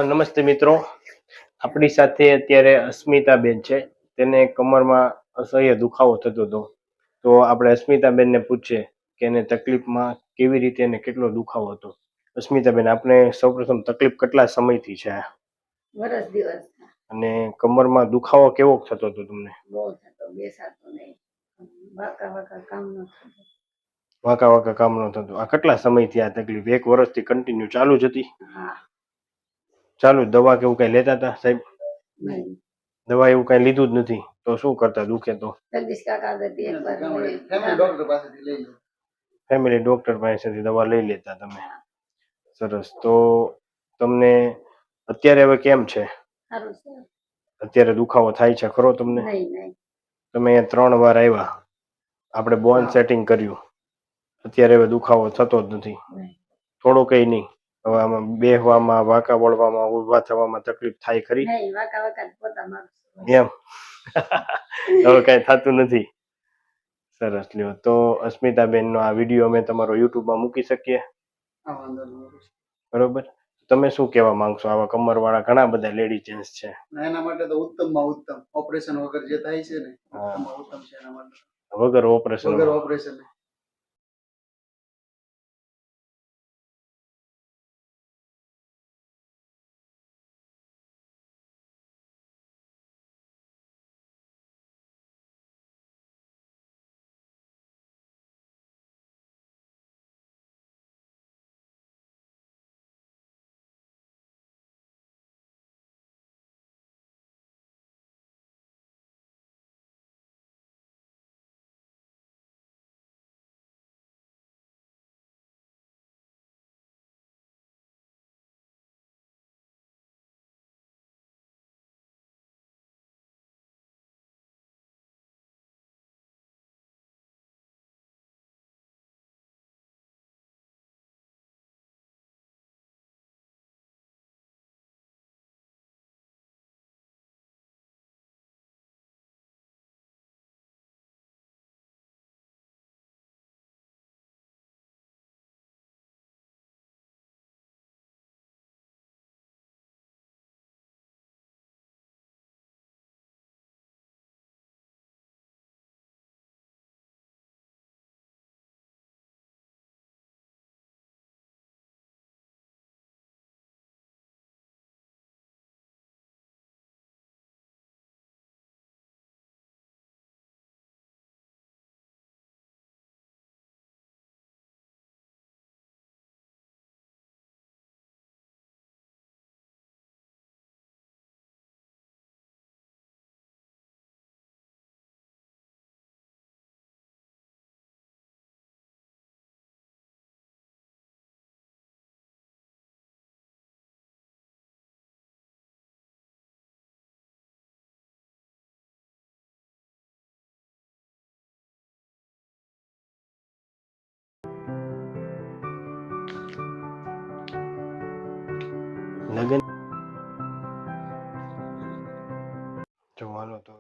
નમસ્તે મિત્રો, આપણી સાથે અત્યારે અસ્મિતાબેન છે. તેને કમરમાં અસહ્ય દુખાવો થતો હતો. તો આપણે અસ્મિતાબેનને પૂછીએ કે એને તકલીફમાં કેવી રીતે અને કેટલો દુખાવો હતો. અસ્મિતાબેન, આપણે સૌપ્રથમ તકલીફ કેટલા સમયથી છે? વરસ દિવસ. અને કમરમાં દુખાવો કેવો થતો હતો તમને? બહુ થતો, બેસાતો નહીં, વાંકા વાંકા કામ ન થતું. વાંકા વાંકા કામ ન થતું. આ કેટલા સમયથી આ તકલીફ? 1 વર્ષથી કન્ટિન્યુ ચાલુ જ હતી? હા. ચાલુ. દવા કે એવું કઈ લેતા હતા સાહેબ? નહીં. દવા એવું કઈ લીધું જ નથી તો શું કરતા દુખે તો? જગદીશ કાકા આગળથી એકવાર ફેમિલી ડોક્ટર પાસેથી દવા લઈ લેતા તમે. સરસ. તો તમને અત્યારે હવે કેમ છે? સારું છે. અત્યારે દુખાવો થાય છે ખરો તમને? નહીં. તમે અહીંયા 3 વાર આવ્યા, આપણે બોન સેટિંગ કર્યું, અત્યારે હવે દુખાવો થતો જ નથી. થોડો કઈ નહીં. હવે આમાં બેહવામાં, વાંકા વળવામાં, ઊભા થવામાં તકલીફ થાય ખરી? નહીં, વાંકા વાંકા પોતા મારું. એમ હવે કઈ થતું નથી. સરસ. લ્યો, તો અસ્મિતાબેનનો આ વિડીયો અમે તમારો યુટ્યુબમાં મૂકી શકીએ? બરોબર. તમે શું કહેવા માંગશો? આવા કમરવાળા ઘણા બધા લેડી જેન્ટ્સ છે. એના માટે તો ઉત્તમમાં ઉત્તમ ઓપરેશન વગર જે થાય છે ને, ઉત્તમમાં ઉત્તમ છે એના માટે. વગર ઓપરેશન. લગન જોવાનો તો